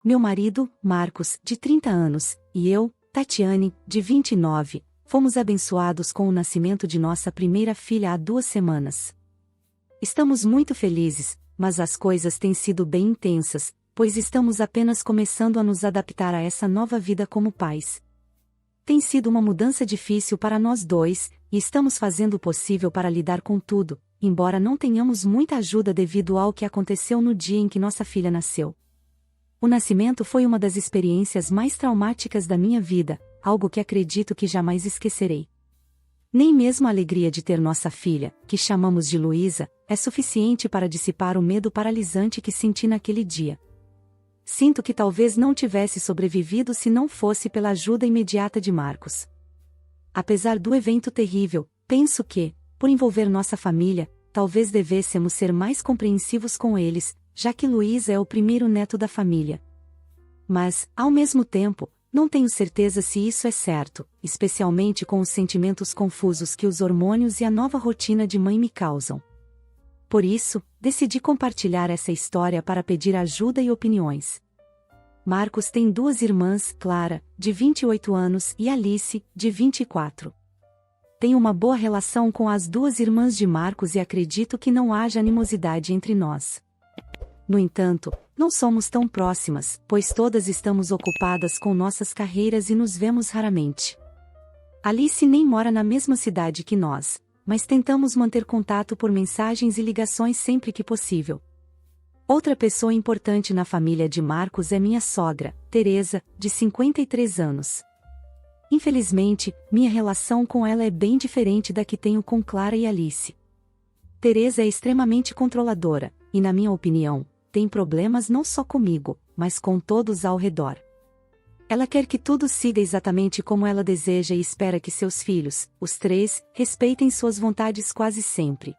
Meu marido, Marcos, de 30 anos, e eu, Tatiane, de 29, fomos abençoados com o nascimento de nossa primeira filha há 2 semanas. Estamos muito felizes, mas as coisas têm sido bem intensas, pois estamos apenas começando a nos adaptar a essa nova vida como pais. Tem sido uma mudança difícil para nós dois, e estamos fazendo o possível para lidar com tudo, embora não tenhamos muita ajuda devido ao que aconteceu no dia em que nossa filha nasceu. O nascimento foi uma das experiências mais traumáticas da minha vida, algo que acredito que jamais esquecerei. Nem mesmo a alegria de ter nossa filha, que chamamos de Luísa, é suficiente para dissipar o medo paralisante que senti naquele dia. Sinto que talvez não tivesse sobrevivido se não fosse pela ajuda imediata de Marcos. Apesar do evento terrível, penso que, por envolver nossa família, talvez devêssemos ser mais compreensivos com eles, já que Luísa é o primeiro neto da família. Mas, ao mesmo tempo, não tenho certeza se isso é certo, especialmente com os sentimentos confusos que os hormônios e a nova rotina de mãe me causam. Por isso, decidi compartilhar essa história para pedir ajuda e opiniões. Marcos tem 2 irmãs, Clara, de 28 anos, e Alice, de 24. Tenho uma boa relação com as 2 irmãs de Marcos e acredito que não haja animosidade entre nós. No entanto, não somos tão próximas, pois todas estamos ocupadas com nossas carreiras e nos vemos raramente. Alice nem mora na mesma cidade que nós, mas tentamos manter contato por mensagens e ligações sempre que possível. Outra pessoa importante na família de Marcos é minha sogra, Teresa, de 53 anos. Infelizmente, minha relação com ela é bem diferente da que tenho com Clara e Alice. Teresa é extremamente controladora, e na minha opinião, tem problemas não só comigo, mas com todos ao redor. Ela quer que tudo siga exatamente como ela deseja e espera que seus filhos, os 3, respeitem suas vontades quase sempre.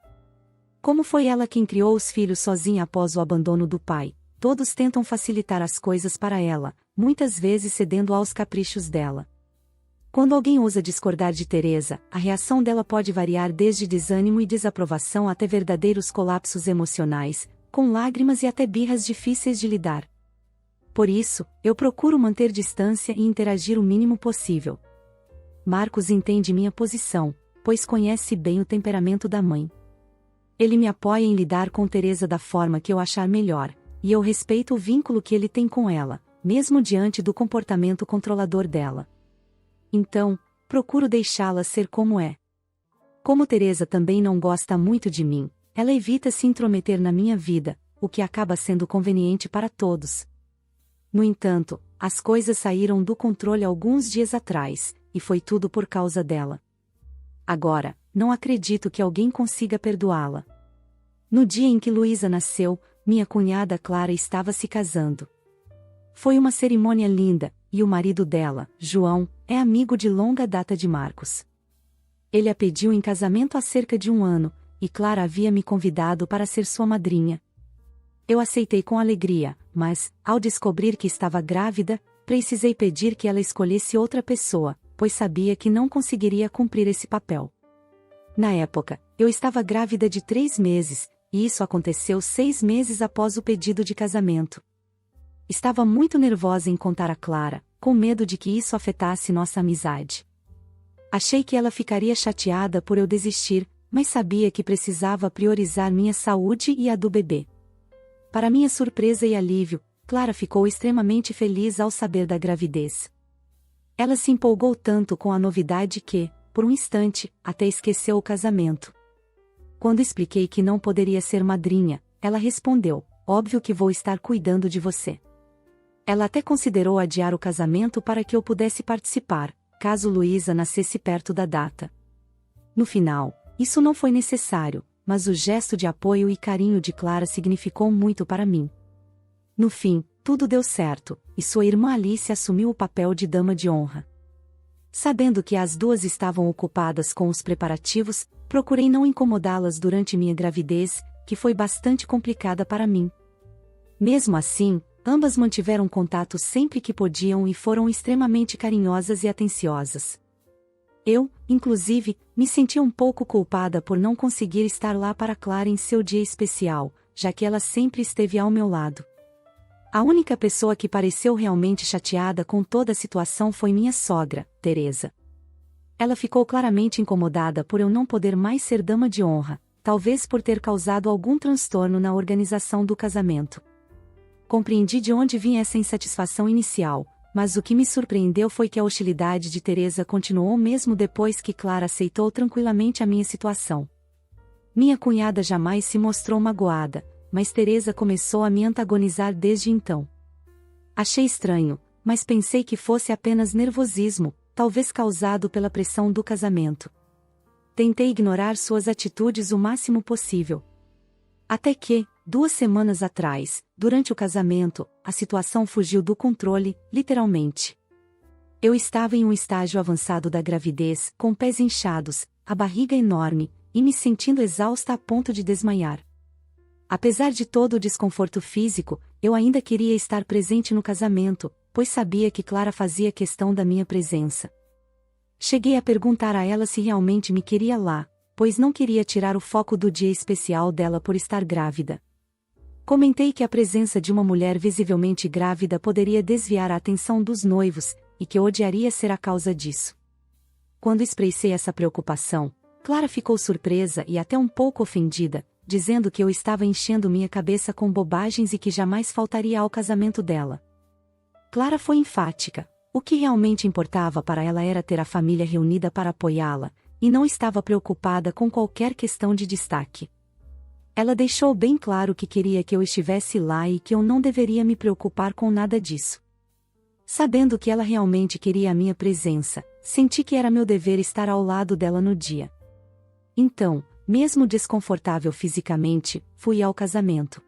Como foi ela quem criou os filhos sozinha após o abandono do pai, todos tentam facilitar as coisas para ela, muitas vezes cedendo aos caprichos dela. Quando alguém ousa discordar de Teresa, a reação dela pode variar desde desânimo e desaprovação até verdadeiros colapsos emocionais, com lágrimas e até birras difíceis de lidar. Por isso, eu procuro manter distância e interagir o mínimo possível. Marcos entende minha posição, pois conhece bem o temperamento da mãe. Ele me apoia em lidar com Teresa da forma que eu achar melhor, e eu respeito o vínculo que ele tem com ela, mesmo diante do comportamento controlador dela. Então, procuro deixá-la ser como é. Como Teresa também não gosta muito de mim, ela evita se intrometer na minha vida, o que acaba sendo conveniente para todos. No entanto, as coisas saíram do controle alguns dias atrás, e foi tudo por causa dela. Agora, não acredito que alguém consiga perdoá-la. No dia em que Luísa nasceu, minha cunhada Clara estava se casando. Foi uma cerimônia linda, e o marido dela, João, é amigo de longa data de Marcos. Ele a pediu em casamento há cerca de 1 ano, e Clara havia me convidado para ser sua madrinha. Eu aceitei com alegria, mas, ao descobrir que estava grávida, precisei pedir que ela escolhesse outra pessoa, pois sabia que não conseguiria cumprir esse papel. Na época, eu estava grávida de 3 meses, e isso aconteceu 6 meses após o pedido de casamento. Estava muito nervosa em contar a Clara, com medo de que isso afetasse nossa amizade. Achei que ela ficaria chateada por eu desistir, mas sabia que precisava priorizar minha saúde e a do bebê. Para minha surpresa e alívio, Clara ficou extremamente feliz ao saber da gravidez. Ela se empolgou tanto com a novidade que, por um instante, até esqueceu o casamento. Quando expliquei que não poderia ser madrinha, ela respondeu: "Óbvio que vou estar cuidando de você." Ela até considerou adiar o casamento para que eu pudesse participar, caso Luísa nascesse perto da data. No final, isso não foi necessário, mas o gesto de apoio e carinho de Clara significou muito para mim. No fim, tudo deu certo, e sua irmã Alice assumiu o papel de dama de honra. Sabendo que as 2 estavam ocupadas com os preparativos, procurei não incomodá-las durante minha gravidez, que foi bastante complicada para mim. Mesmo assim, ambas mantiveram contato sempre que podiam e foram extremamente carinhosas e atenciosas. Eu, inclusive, me senti um pouco culpada por não conseguir estar lá para Clara em seu dia especial, já que ela sempre esteve ao meu lado. A única pessoa que pareceu realmente chateada com toda a situação foi minha sogra, Teresa. Ela ficou claramente incomodada por eu não poder mais ser dama de honra, talvez por ter causado algum transtorno na organização do casamento. Compreendi de onde vinha essa insatisfação inicial, mas o que me surpreendeu foi que a hostilidade de Teresa continuou mesmo depois que Clara aceitou tranquilamente a minha situação. Minha cunhada jamais se mostrou magoada, mas Teresa começou a me antagonizar desde então. Achei estranho, mas pensei que fosse apenas nervosismo, talvez causado pela pressão do casamento. Tentei ignorar suas atitudes o máximo possível. Até que, 2 semanas atrás, durante o casamento, a situação fugiu do controle, literalmente. Eu estava em um estágio avançado da gravidez, com pés inchados, a barriga enorme, e me sentindo exausta a ponto de desmaiar. Apesar de todo o desconforto físico, eu ainda queria estar presente no casamento, pois sabia que Clara fazia questão da minha presença. Cheguei a perguntar a ela se realmente me queria lá, pois não queria tirar o foco do dia especial dela por estar grávida. Comentei que a presença de uma mulher visivelmente grávida poderia desviar a atenção dos noivos, e que eu odiaria ser a causa disso. Quando expressei essa preocupação, Clara ficou surpresa e até um pouco ofendida, dizendo que eu estava enchendo minha cabeça com bobagens e que jamais faltaria ao casamento dela. Clara foi enfática. O que realmente importava para ela era ter a família reunida para apoiá-la, e não estava preocupada com qualquer questão de destaque. Ela deixou bem claro que queria que eu estivesse lá e que eu não deveria me preocupar com nada disso. Sabendo que ela realmente queria a minha presença, senti que era meu dever estar ao lado dela no dia. Então, mesmo desconfortável fisicamente, fui ao casamento.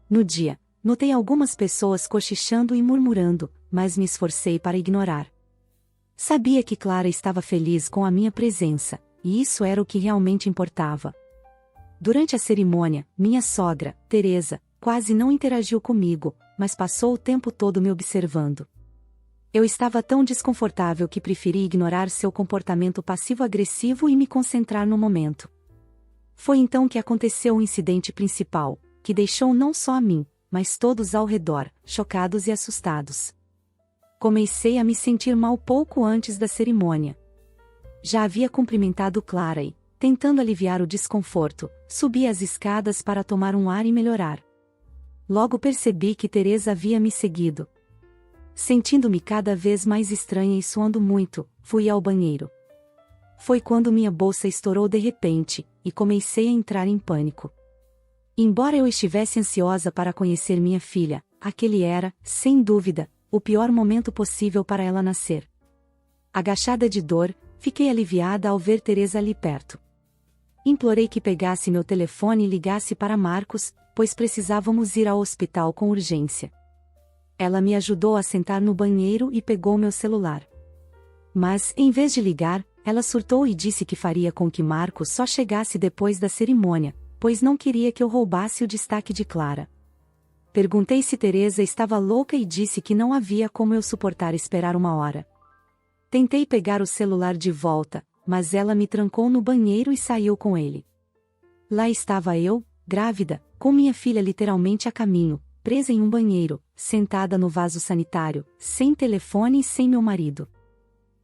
No dia, notei algumas pessoas cochichando e murmurando, mas me esforcei para ignorar. Sabia que Clara estava feliz com a minha presença, e isso era o que realmente importava. Durante a cerimônia, minha sogra, Teresa, quase não interagiu comigo, mas passou o tempo todo me observando. Eu estava tão desconfortável que preferi ignorar seu comportamento passivo-agressivo e me concentrar no momento. Foi então que aconteceu o incidente principal, que deixou não só a mim, mas todos ao redor, chocados e assustados. Comecei a me sentir mal pouco antes da cerimônia. Já havia cumprimentado Clara e, tentando aliviar o desconforto, subi as escadas para tomar um ar e melhorar. Logo percebi que Teresa havia me seguido. Sentindo-me cada vez mais estranha e suando muito, fui ao banheiro. Foi quando minha bolsa estourou de repente, e comecei a entrar em pânico. Embora eu estivesse ansiosa para conhecer minha filha, aquele era, sem dúvida, o pior momento possível para ela nascer. Agachada de dor, fiquei aliviada ao ver Teresa ali perto. Implorei que pegasse meu telefone e ligasse para Marcos, pois precisávamos ir ao hospital com urgência. Ela me ajudou a sentar no banheiro e pegou meu celular. Mas, em vez de ligar, ela surtou e disse que faria com que Marcos só chegasse depois da cerimônia, pois não queria que eu roubasse o destaque de Clara. Perguntei se Teresa estava louca e disse que não havia como eu suportar esperar 1 hora. Tentei pegar o celular de volta, mas ela me trancou no banheiro e saiu com ele. Lá estava eu, grávida, com minha filha literalmente a caminho, presa em um banheiro, sentada no vaso sanitário, sem telefone e sem meu marido.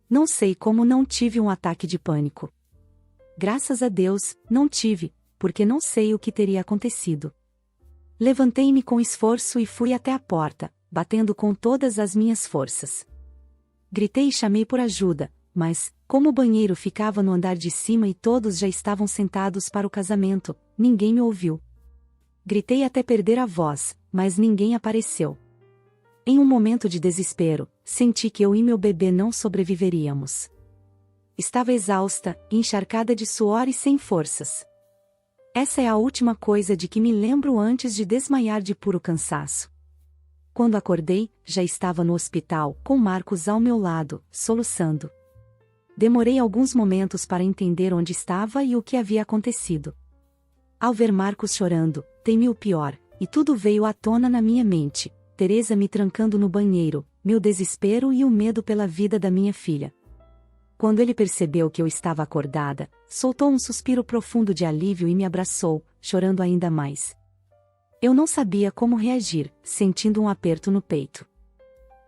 Não sei como não tive um ataque de pânico. Graças a Deus, não tive, porque não sei o que teria acontecido. Levantei-me com esforço e fui até a porta, batendo com todas as minhas forças. Gritei e chamei por ajuda, mas, como o banheiro ficava no andar de cima e todos já estavam sentados para o casamento, ninguém me ouviu. Gritei até perder a voz, mas ninguém apareceu. Em um momento de desespero, senti que eu e meu bebê não sobreviveríamos. Estava exausta, encharcada de suor e sem forças. Essa é a última coisa de que me lembro antes de desmaiar de puro cansaço. Quando acordei, já estava no hospital, com Marcos ao meu lado, soluçando. Demorei alguns momentos para entender onde estava e o que havia acontecido. Ao ver Marcos chorando, temi o pior, e tudo veio à tona na minha mente. Teresa me trancando no banheiro, meu desespero e o medo pela vida da minha filha. Quando ele percebeu que eu estava acordada, soltou um suspiro profundo de alívio e me abraçou, chorando ainda mais. Eu não sabia como reagir, sentindo um aperto no peito.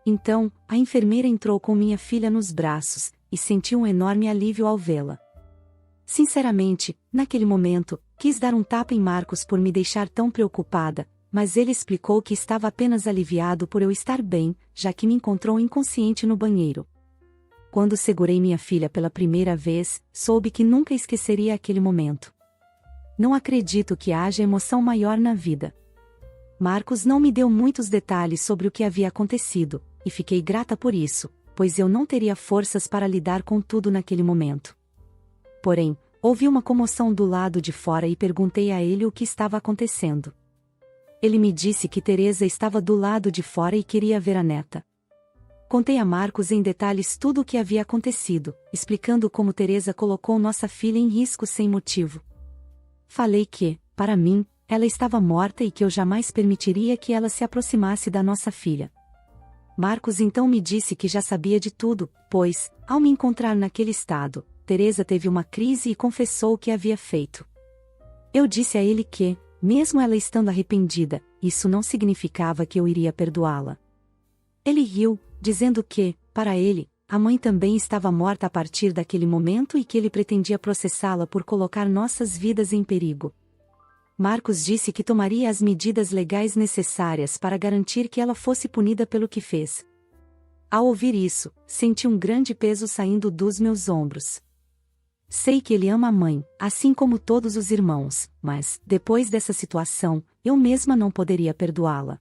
Então, a enfermeira entrou com minha filha nos braços, e senti um enorme alívio ao vê-la. Sinceramente, naquele momento, quis dar um tapa em Marcos por me deixar tão preocupada, mas ele explicou que estava apenas aliviado por eu estar bem, já que me encontrou inconsciente no banheiro. Quando segurei minha filha pela primeira vez, soube que nunca esqueceria aquele momento. Não acredito que haja emoção maior na vida. Marcos não me deu muitos detalhes sobre o que havia acontecido, e fiquei grata por isso, pois eu não teria forças para lidar com tudo naquele momento. Porém, ouvi uma comoção do lado de fora e perguntei a ele o que estava acontecendo. Ele me disse que Teresa estava do lado de fora e queria ver a neta. Contei a Marcos em detalhes tudo o que havia acontecido, explicando como Teresa colocou nossa filha em risco sem motivo. Falei que, para mim, ela estava morta e que eu jamais permitiria que ela se aproximasse da nossa filha. Marcos então me disse que já sabia de tudo, pois, ao me encontrar naquele estado, Teresa teve uma crise e confessou o que havia feito. Eu disse a ele que, mesmo ela estando arrependida, isso não significava que eu iria perdoá-la. Ele riu, dizendo que, para ele, a mãe também estava morta a partir daquele momento e que ele pretendia processá-la por colocar nossas vidas em perigo. Marcos disse que tomaria as medidas legais necessárias para garantir que ela fosse punida pelo que fez. Ao ouvir isso, senti um grande peso saindo dos meus ombros. Sei que ele ama a mãe, assim como todos os irmãos, mas, depois dessa situação, eu mesma não poderia perdoá-la.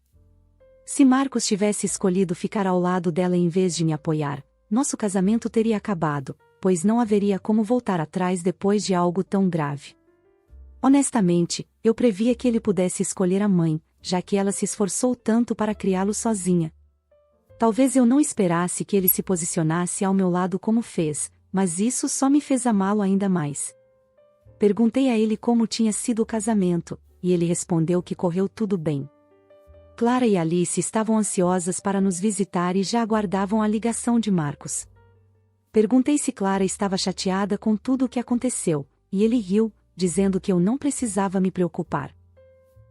Se Marcos tivesse escolhido ficar ao lado dela em vez de me apoiar, nosso casamento teria acabado, pois não haveria como voltar atrás depois de algo tão grave. Honestamente, eu previa que ele pudesse escolher a mãe, já que ela se esforçou tanto para criá-lo sozinha. Talvez eu não esperasse que ele se posicionasse ao meu lado como fez, mas isso só me fez amá-lo ainda mais. Perguntei a ele como tinha sido o casamento, e ele respondeu que correu tudo bem. Clara e Alice estavam ansiosas para nos visitar e já aguardavam a ligação de Marcos. Perguntei se Clara estava chateada com tudo o que aconteceu, e ele riu, dizendo que eu não precisava me preocupar.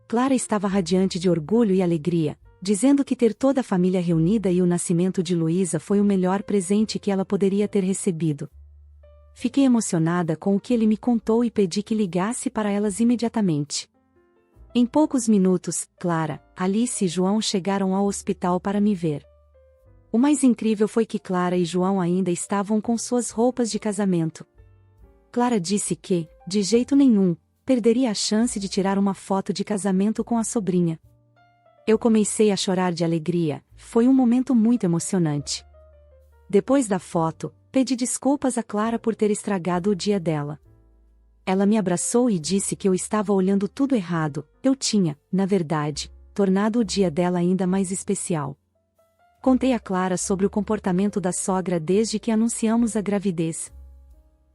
Clara estava radiante de orgulho e alegria, dizendo que ter toda a família reunida e o nascimento de Luísa foi o melhor presente que ela poderia ter recebido. Fiquei emocionada com o que ele me contou e pedi que ligasse para elas imediatamente. Em poucos minutos, Clara, Alice e João chegaram ao hospital para me ver. O mais incrível foi que Clara e João ainda estavam com suas roupas de casamento. Clara disse que, de jeito nenhum, perderia a chance de tirar uma foto de casamento com a sobrinha. Eu comecei a chorar de alegria, foi um momento muito emocionante. Depois da foto, pedi desculpas a Clara por ter estragado o dia dela. Ela me abraçou e disse que eu estava olhando tudo errado, eu tinha, na verdade, tornado o dia dela ainda mais especial. Contei a Clara sobre o comportamento da sogra desde que anunciamos a gravidez.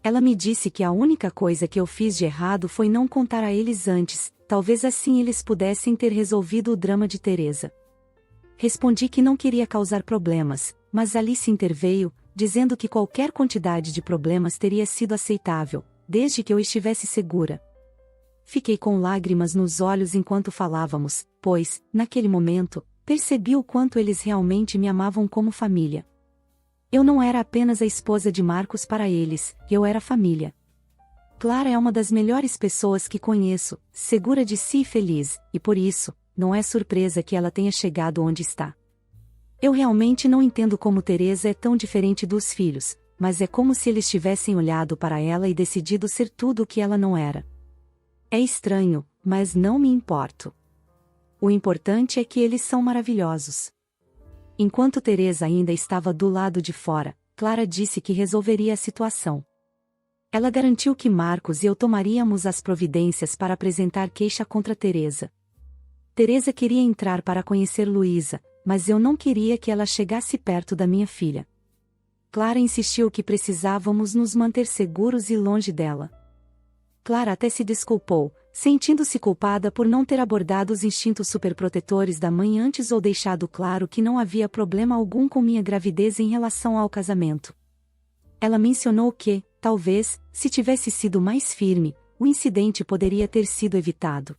Ela me disse que a única coisa que eu fiz de errado foi não contar a eles antes, talvez assim eles pudessem ter resolvido o drama de Teresa. Respondi que não queria causar problemas, mas Alice interveio, dizendo que qualquer quantidade de problemas teria sido aceitável, desde que eu estivesse segura. Fiquei com lágrimas nos olhos enquanto falávamos, pois, naquele momento, percebi o quanto eles realmente me amavam como família. Eu não era apenas a esposa de Marcos para eles, eu era família. Clara é uma das melhores pessoas que conheço, segura de si e feliz, e por isso, não é surpresa que ela tenha chegado onde está. Eu realmente não entendo como Teresa é tão diferente dos filhos, mas é como se eles tivessem olhado para ela e decidido ser tudo o que ela não era. É estranho, mas não me importo. O importante é que eles são maravilhosos. Enquanto Teresa ainda estava do lado de fora, Clara disse que resolveria a situação. Ela garantiu que Marcos e eu tomaríamos as providências para apresentar queixa contra Teresa. Teresa queria entrar para conhecer Luísa, mas eu não queria que ela chegasse perto da minha filha. Clara insistiu que precisávamos nos manter seguros e longe dela. Clara até se desculpou, sentindo-se culpada por não ter abordado os instintos superprotetores da mãe antes ou deixado claro que não havia problema algum com minha gravidez em relação ao casamento. Ela mencionou que, talvez, se tivesse sido mais firme, o incidente poderia ter sido evitado.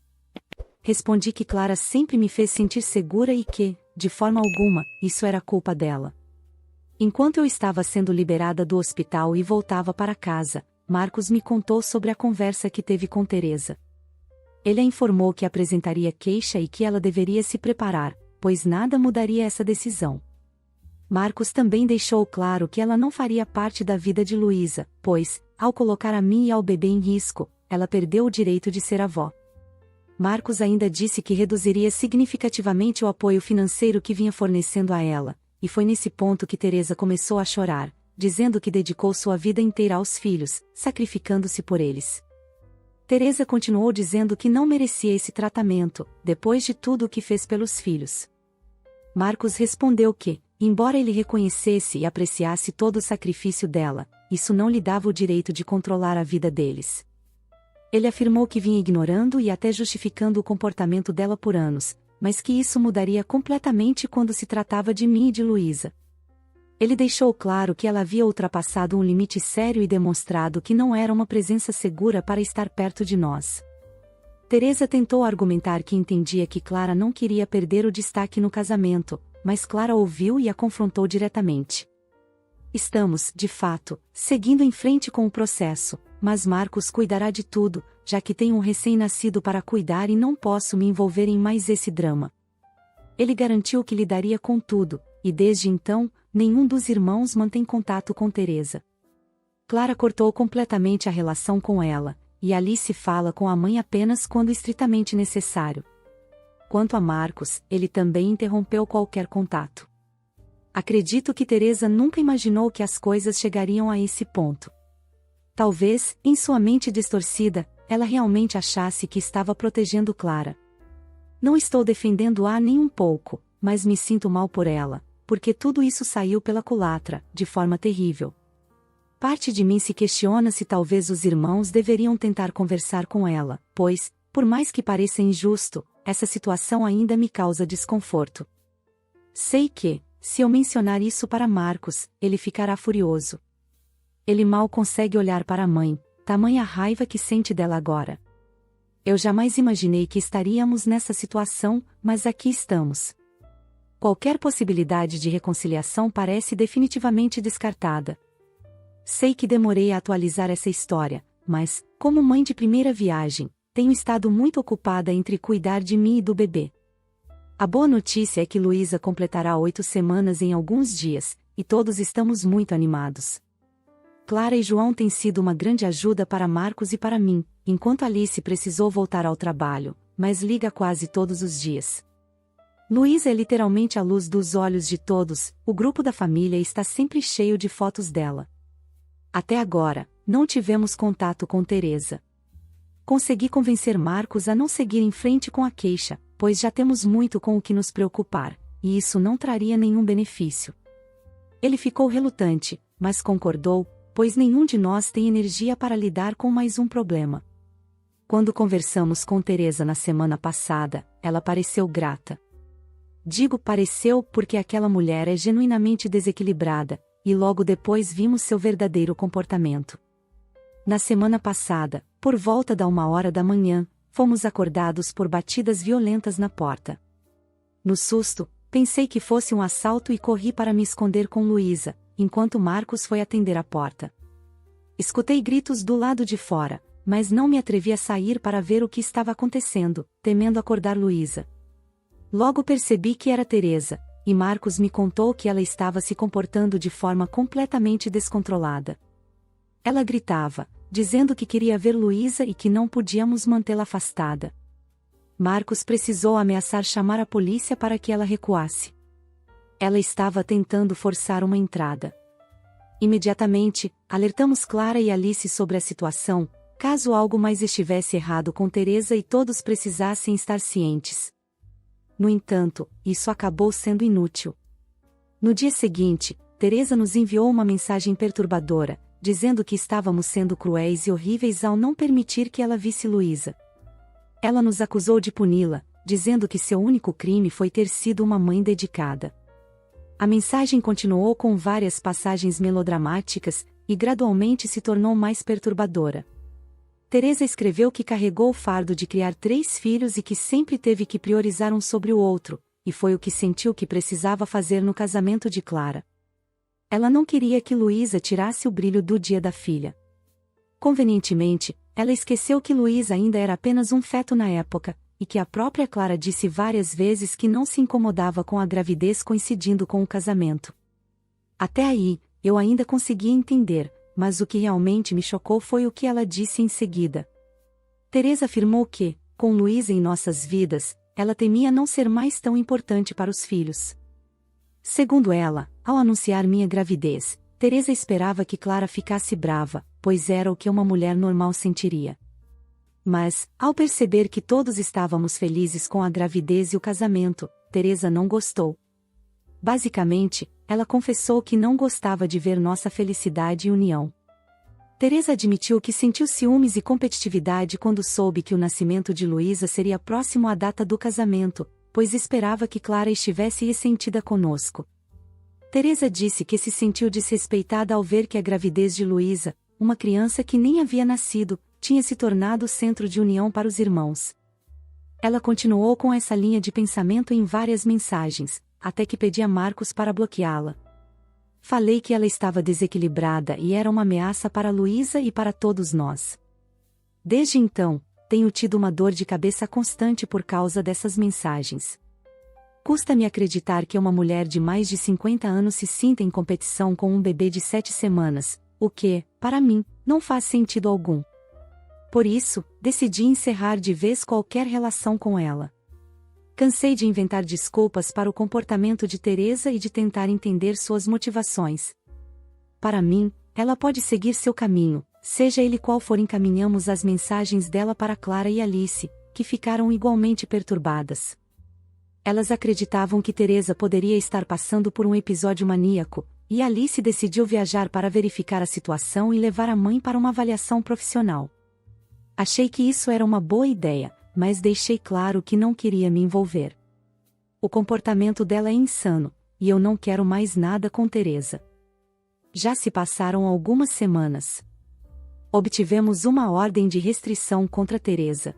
respondi que Clara sempre me fez sentir segura e que, de forma alguma, isso era culpa dela. Enquanto eu estava sendo liberada do hospital e voltava para casa, Marcos me contou sobre a conversa que teve com Teresa. Ele a informou que apresentaria queixa e que ela deveria se preparar, pois nada mudaria essa decisão. Marcos também deixou claro que ela não faria parte da vida de Luísa, pois, ao colocar a mim e ao bebê em risco, ela perdeu o direito de ser avó. Marcos ainda disse que reduziria significativamente o apoio financeiro que vinha fornecendo a ela, e foi nesse ponto que Teresa começou a chorar, dizendo que dedicou sua vida inteira aos filhos, sacrificando-se por eles. Teresa continuou dizendo que não merecia esse tratamento, depois de tudo o que fez pelos filhos. Marcos respondeu que, embora ele reconhecesse e apreciasse todo o sacrifício dela, isso não lhe dava o direito de controlar a vida deles. Ele afirmou que vinha ignorando e até justificando o comportamento dela por anos, mas que isso mudaria completamente quando se tratava de mim e de Luísa. Ele deixou claro que ela havia ultrapassado um limite sério e demonstrado que não era uma presença segura para estar perto de nós. Teresa tentou argumentar que entendia que Clara não queria perder o destaque no casamento, mas Clara ouviu e a confrontou diretamente. Estamos, de fato, seguindo em frente com o processo, mas Marcos cuidará de tudo, já que tenho um recém-nascido para cuidar e não posso me envolver em mais esse drama. Ele garantiu que lidaria com tudo, e desde então, nenhum dos irmãos mantém contato com Teresa. Clara cortou completamente a relação com ela, e Alice fala com a mãe apenas quando estritamente necessário. Quanto a Marcos, ele também interrompeu qualquer contato. Acredito que Teresa nunca imaginou que as coisas chegariam a esse ponto. Talvez, em sua mente distorcida, ela realmente achasse que estava protegendo Clara. Não estou defendendo-a nem um pouco, mas me sinto mal por ela, porque tudo isso saiu pela culatra, de forma terrível. Parte de mim se questiona se talvez os irmãos deveriam tentar conversar com ela, pois, por mais que pareça injusto, essa situação ainda me causa desconforto. Sei que, se eu mencionar isso para Marcos, ele ficará furioso. Ele mal consegue olhar para a mãe, tamanha raiva que sente dela agora. Eu jamais imaginei que estaríamos nessa situação, mas aqui estamos. Qualquer possibilidade de reconciliação parece definitivamente descartada. Sei que demorei a atualizar essa história, mas, como mãe de primeira viagem, tenho estado muito ocupada entre cuidar de mim e do bebê. A boa notícia é que Luísa completará 8 semanas em alguns dias, e todos estamos muito animados. Clara e João têm sido uma grande ajuda para Marcos e para mim, enquanto Alice precisou voltar ao trabalho, mas liga quase todos os dias. Luísa é literalmente a luz dos olhos de todos, o grupo da família está sempre cheio de fotos dela. Até agora, não tivemos contato com Teresa. Consegui convencer Marcos a não seguir em frente com a queixa, pois já temos muito com o que nos preocupar, e isso não traria nenhum benefício. Ele ficou relutante, mas concordou, pois nenhum de nós tem energia para lidar com mais um problema. Quando conversamos com Teresa na semana passada, ela pareceu grata. Digo pareceu porque aquela mulher é genuinamente desequilibrada, e logo depois vimos seu verdadeiro comportamento. Na semana passada, por volta da 1h da manhã, fomos acordados por batidas violentas na porta. No susto, pensei que fosse um assalto e corri para me esconder com Luísa, enquanto Marcos foi atender a porta. Escutei gritos do lado de fora, mas não me atrevi a sair para ver o que estava acontecendo, temendo acordar Luísa. Logo percebi que era Teresa, e Marcos me contou que ela estava se comportando de forma completamente descontrolada. Ela gritava, dizendo que queria ver Luísa e que não podíamos mantê-la afastada. Marcos precisou ameaçar chamar a polícia para que ela recuasse. Ela estava tentando forçar uma entrada. Imediatamente, alertamos Clara e Alice sobre a situação, caso algo mais estivesse errado com Teresa e todos precisassem estar cientes. No entanto, isso acabou sendo inútil. No dia seguinte, Teresa nos enviou uma mensagem perturbadora, dizendo que estávamos sendo cruéis e horríveis ao não permitir que ela visse Luísa. Ela nos acusou de puni-la, dizendo que seu único crime foi ter sido uma mãe dedicada. A mensagem continuou com várias passagens melodramáticas, e gradualmente se tornou mais perturbadora. Teresa escreveu que carregou o fardo de criar 3 filhos e que sempre teve que priorizar um sobre o outro, e foi o que sentiu que precisava fazer no casamento de Clara. Ela não queria que Luísa tirasse o brilho do dia da filha. Convenientemente, ela esqueceu que Luísa ainda era apenas um feto na época, e que a própria Clara disse várias vezes que não se incomodava com a gravidez coincidindo com o casamento. Até aí, eu ainda conseguia entender, mas o que realmente me chocou foi o que ela disse em seguida. Teresa afirmou que, com Luísa em nossas vidas, ela temia não ser mais tão importante para os filhos. Segundo ela, ao anunciar minha gravidez, Teresa esperava que Clara ficasse brava, pois era o que uma mulher normal sentiria. Mas, ao perceber que todos estávamos felizes com a gravidez e o casamento, Teresa não gostou. Basicamente, ela confessou que não gostava de ver nossa felicidade e união. Teresa admitiu que sentiu ciúmes e competitividade quando soube que o nascimento de Luísa seria próximo à data do casamento, pois esperava que Clara estivesse ressentida conosco. Teresa disse que se sentiu desrespeitada ao ver que a gravidez de Luísa, uma criança que nem havia nascido, tinha se tornado o centro de união para os irmãos. Ela continuou com essa linha de pensamento em várias mensagens, até que pedi a Marcos para bloqueá-la. Falei que ela estava desequilibrada e era uma ameaça para Luísa e para todos nós. Desde então, tenho tido uma dor de cabeça constante por causa dessas mensagens. Custa-me acreditar que uma mulher de mais de 50 anos se sinta em competição com um bebê de 7 semanas, o que, para mim, não faz sentido algum. Por isso, decidi encerrar de vez qualquer relação com ela. Cansei de inventar desculpas para o comportamento de Teresa e de tentar entender suas motivações. Para mim, ela pode seguir seu caminho, seja ele qual for. Encaminhamos as mensagens dela para Clara e Alice, que ficaram igualmente perturbadas. Elas acreditavam que Teresa poderia estar passando por um episódio maníaco, e Alice decidiu viajar para verificar a situação e levar a mãe para uma avaliação profissional. Achei que isso era uma boa ideia, mas deixei claro que não queria me envolver. O comportamento dela é insano, e eu não quero mais nada com Teresa. Já se passaram algumas semanas. Obtivemos uma ordem de restrição contra Teresa.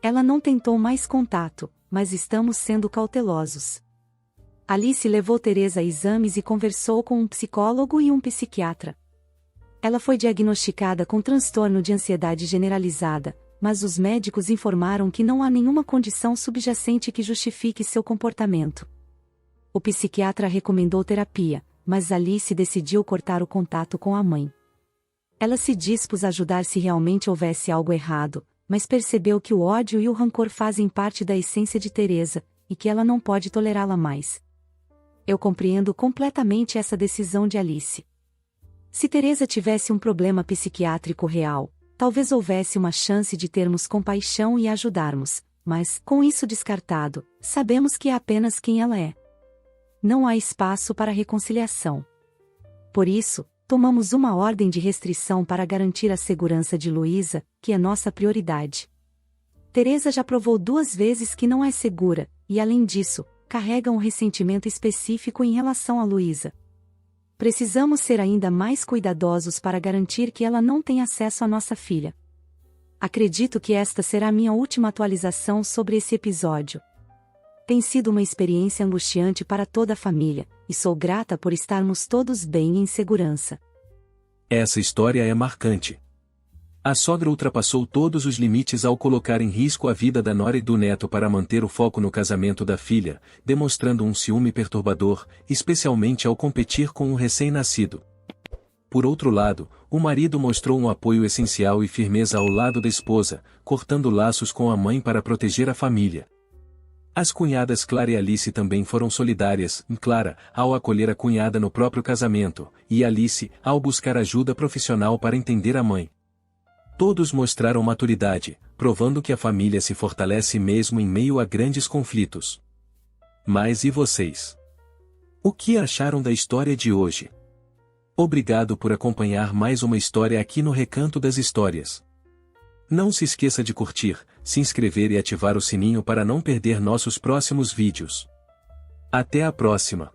Ela não tentou mais contato, mas estamos sendo cautelosos. Alice levou Teresa a exames e conversou com um psicólogo e um psiquiatra. Ela foi diagnosticada com transtorno de ansiedade generalizada, mas os médicos informaram que não há nenhuma condição subjacente que justifique seu comportamento. O psiquiatra recomendou terapia, mas Alice decidiu cortar o contato com a mãe. Ela se dispôs a ajudar se realmente houvesse algo errado, mas percebeu que o ódio e o rancor fazem parte da essência de Teresa, e que ela não pode tolerá-la mais. Eu compreendo completamente essa decisão de Alice. Se Teresa tivesse um problema psiquiátrico real, talvez houvesse uma chance de termos compaixão e ajudarmos, mas, com isso descartado, sabemos que é apenas quem ela é. Não há espaço para reconciliação. Por isso, tomamos uma ordem de restrição para garantir a segurança de Luísa, que é nossa prioridade. Teresa já provou 2 vezes que não é segura, e além disso, carrega um ressentimento específico em relação a Luísa. Precisamos ser ainda mais cuidadosos para garantir que ela não tenha acesso à nossa filha. Acredito que esta será minha última atualização sobre esse episódio. Tem sido uma experiência angustiante para toda a família, e sou grata por estarmos todos bem e em segurança. Essa história é marcante. A sogra ultrapassou todos os limites ao colocar em risco a vida da nora e do neto para manter o foco no casamento da filha, demonstrando um ciúme perturbador, especialmente ao competir com um recém-nascido. Por outro lado, o marido mostrou um apoio essencial e firmeza ao lado da esposa, cortando laços com a mãe para proteger a família. As cunhadas Clara e Alice também foram solidárias, Clara, ao acolher a cunhada no próprio casamento, e Alice, ao buscar ajuda profissional para entender a mãe. Todos mostraram maturidade, provando que a família se fortalece mesmo em meio a grandes conflitos. Mas e vocês? O que acharam da história de hoje? Obrigado por acompanhar mais uma história aqui no Recanto das Histórias. Não se esqueça de curtir, se inscrever e ativar o sininho para não perder nossos próximos vídeos. Até a próxima!